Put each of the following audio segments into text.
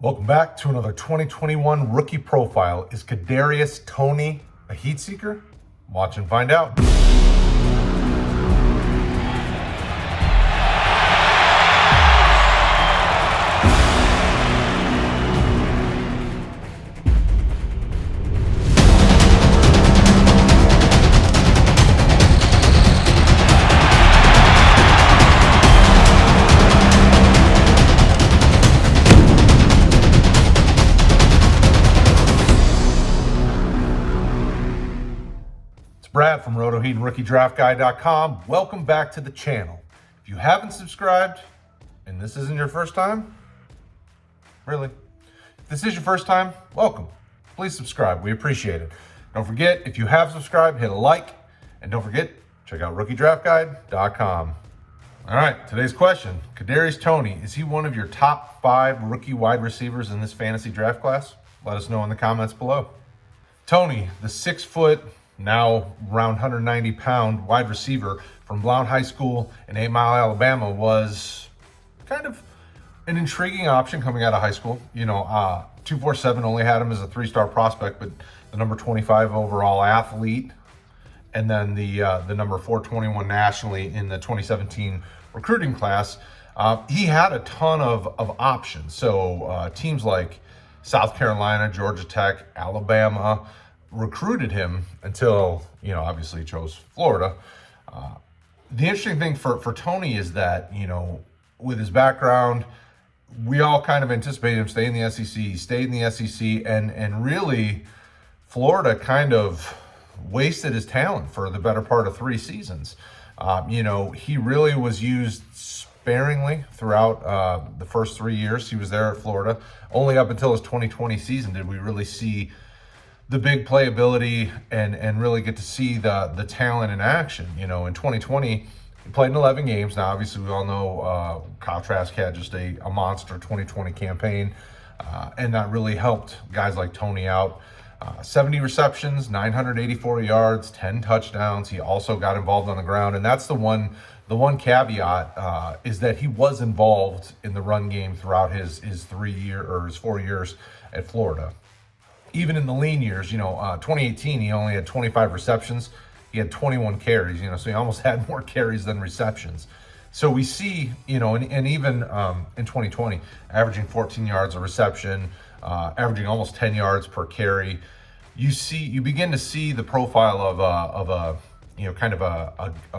Welcome back to another 2021 rookie profile. Is Kadarius Toney a heat seeker? Watch and find out. Brad from RotoHeat and RookieDraftGuy.com. Welcome back to the channel. If you haven't subscribed, and this isn't your first time, really, if this is your first time, welcome. Please subscribe. We appreciate it. Don't forget, if you have subscribed, hit a like, and don't forget, check out RookieDraftGuy.com. All right, today's question. Kadarius Toney, is he one of your top 5 rookie wide receivers in this fantasy draft class? Let us know in the comments below. Toney, the 6-foot, now around 190-pound wide receiver from Blount High School in 8 Mile, Alabama, was kind of an intriguing option coming out of high school. 247 only had him as a 3-star prospect, but the number 25 overall athlete, and then the number 421 nationally in the 2017 recruiting class. He had a ton of options. So teams like South Carolina, Georgia Tech, Alabama recruited him until, obviously he chose Florida. The interesting thing for Toney is that, with his background, we all kind of anticipated him staying in the SEC. He stayed in the SEC, and really, Florida kind of wasted his talent for the better part of 3 seasons. He really was used sparingly throughout the first 3 years he was there at Florida. Only up until his 2020 season did we really see the big playability and really get to see the talent in action. In 2020, he played in 11 games. Now, obviously, we all know Kyle Trask had just a monster 2020 campaign, and that really helped guys like Toney out. 70 receptions, 984 yards, 10 touchdowns. He also got involved on the ground, and that's the one caveat is that he was involved in the run game throughout his 4 years at Florida. Even in the lean years, 2018, he only had 25 receptions. He had 21 carries, so he almost had more carries than receptions. So we see, and even in 2020, averaging 14 yards a reception, averaging almost 10 yards per carry. You begin to see the profile of a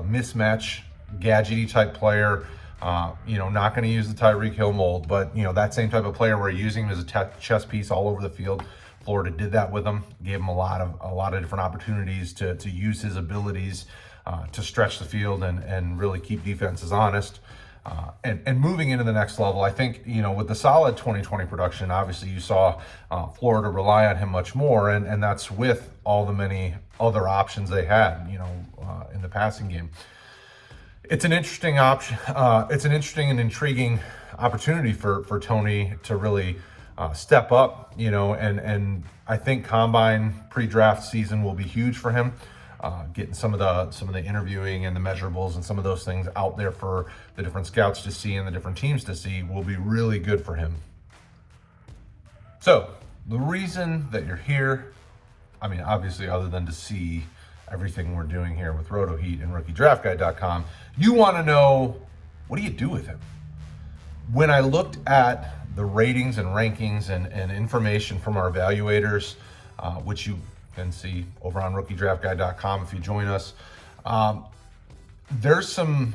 mismatch, gadgety type player. Not going to use the Tyreek Hill mold, but that same type of player where you're using him as a chess piece all over the field. Florida did that with him, gave him a lot of different opportunities to use his abilities to stretch the field and really keep defenses honest. And moving into the next level, I think, with the solid 2020 production, obviously you saw Florida rely on him much more, and that's with all the many other options they had, in the passing game. It's an interesting option. It's an interesting and intriguing opportunity for Toney to really step up, and I think combine pre-draft season will be huge for him. Getting some of the interviewing and the measurables and some of those things out there for the different scouts to see and the different teams to see will be really good for him. So the reason that you're here, obviously other than to see everything we're doing here with RotoHeat and RookieDraftGuy.com, you want to know, what do you do with him? When I looked at the ratings and rankings and information from our evaluators, which you can see over on RookieDraftGuy.com if you join us, there's some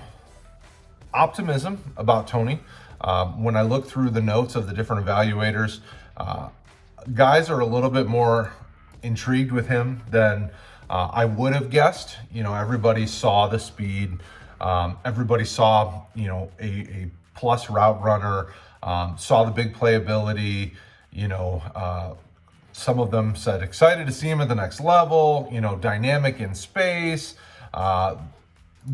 optimism about Toney. When I look through the notes of the different evaluators, guys are a little bit more intrigued with him than I would have guessed. Everybody saw the speed. Everybody saw, a plus route runner. Saw the big playability, some of them said excited to see him at the next level, dynamic in space.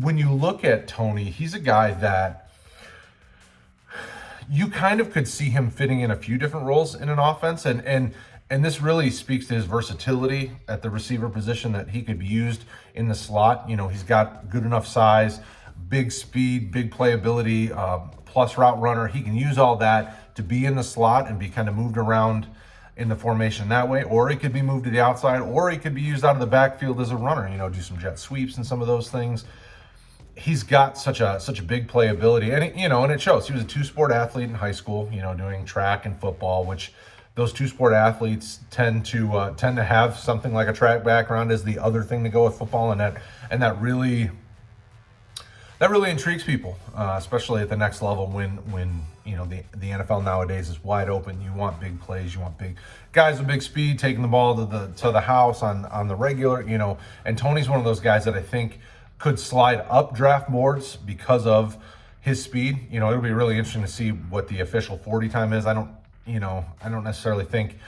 When you look at Toney, he's a guy that you kind of could see him fitting in a few different roles in an offense. And this really speaks to his versatility at the receiver position, that he could be used in the slot. He's got good enough size, big speed, big playability, plus route runner. He can use all that to be in the slot and be kind of moved around in the formation that way, or he could be moved to the outside, or he could be used out of the backfield as a runner, do some jet sweeps and some of those things. He's got such a big playability, and and it shows. He was a two-sport athlete in high school, doing track and football, which those two-sport athletes tend to have something like a track background as the other thing to go with football, and that really intrigues people, especially at the next level when the NFL nowadays is wide open. You want big plays, you want big guys with big speed taking the ball to the house on the regular, and Toney's one of those guys that I think could slide up draft boards because of his speed. It'll be really interesting to see what the official 40 time is. I don't necessarily think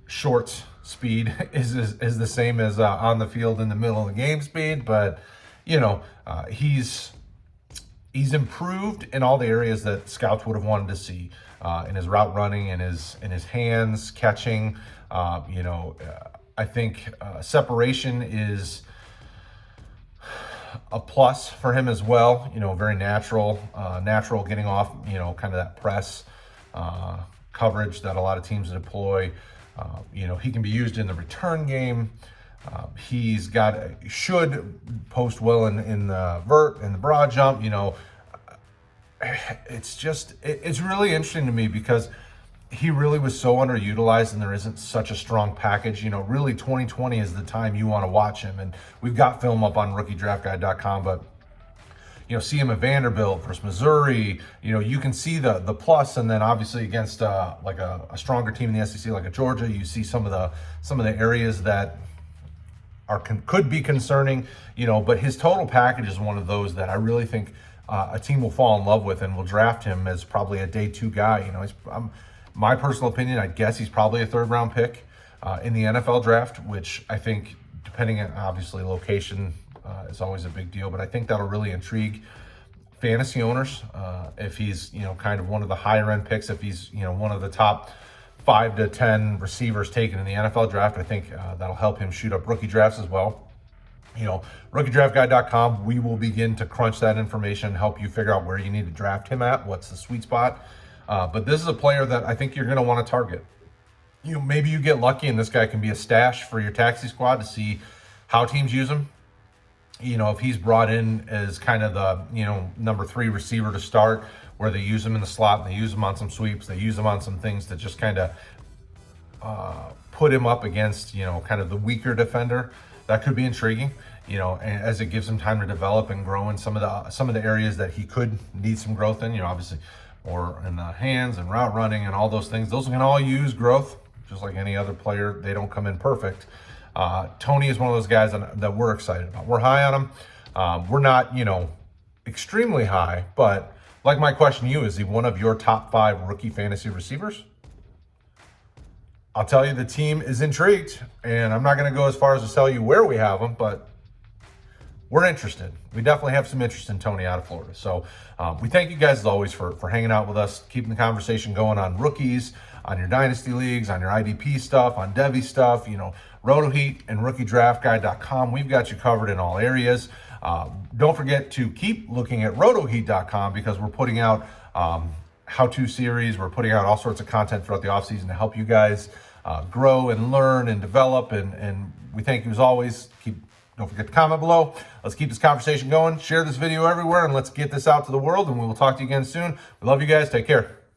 shorts speed is the same as on the field in the middle of the game speed, but he's improved in all the areas that scouts would have wanted to see, in his route running, in his hands catching. I think separation is a plus for him as well. Very natural getting off, kind of that press coverage that a lot of teams deploy. He can be used in the return game. He's should post well in the vert and the broad jump. It's really interesting to me because he really was so underutilized, and there isn't such a strong package. Really 2020 is the time you want to watch him, and we've got film up on RookieDraftGuide.com, but see him at Vanderbilt versus Missouri. You can see the plus, and then obviously against like a stronger team in the SEC, like a Georgia, you see some of the areas that could be concerning. But his total package is one of those that I really think a team will fall in love with and will draft him as probably a day 2 guy. My personal opinion, I guess he's probably a 3rd round pick in the NFL draft, which I think, depending on obviously location, is always a big deal, but I think that'll really intrigue fantasy owners if he's kind of one of the higher end picks. If he's one of the top 5 to 10 receivers taken in the NFL draft, I think that'll help him shoot up rookie drafts as well. RookieDraftGuide.com, we will begin to crunch that information, help you figure out where you need to draft him at, what's the sweet spot. But this is a player that I think you're going to want to target. Maybe you get lucky and this guy can be a stash for your taxi squad to see how teams use him. If he's brought in as kind of the, number 3 receiver to start, where they use him in the slot, and they use him on some sweeps, they use him on some things that just kind of put him up against, kind of the weaker defender, that could be intriguing, as it gives him time to develop and grow in some of the areas that he could need some growth in, obviously more in the hands and route running and all those things. Those can all use growth, just like any other player. They don't come in perfect. Toney is one of those guys that we're excited about. We're high on him. We're not, extremely high, but like my question to you, is he one of your top 5 rookie fantasy receivers? I'll tell you, the team is intrigued, and I'm not going to go as far as to tell you where we have him, but we're interested. We definitely have some interest in Toney out of Florida. So we thank you guys as always for hanging out with us, keeping the conversation going on rookies, on your Dynasty leagues, on your IDP stuff, on Devy stuff, RotoHeat and RookieDraftGuide.com. We've got you covered in all areas. Don't forget to keep looking at RotoHeat.com because we're putting out how-to series. We're putting out all sorts of content throughout the offseason to help you guys grow and learn and develop. And we thank you as always. Don't forget to comment below. Let's keep this conversation going. Share this video everywhere, and let's get this out to the world. And we will talk to you again soon. We love you guys. Take care.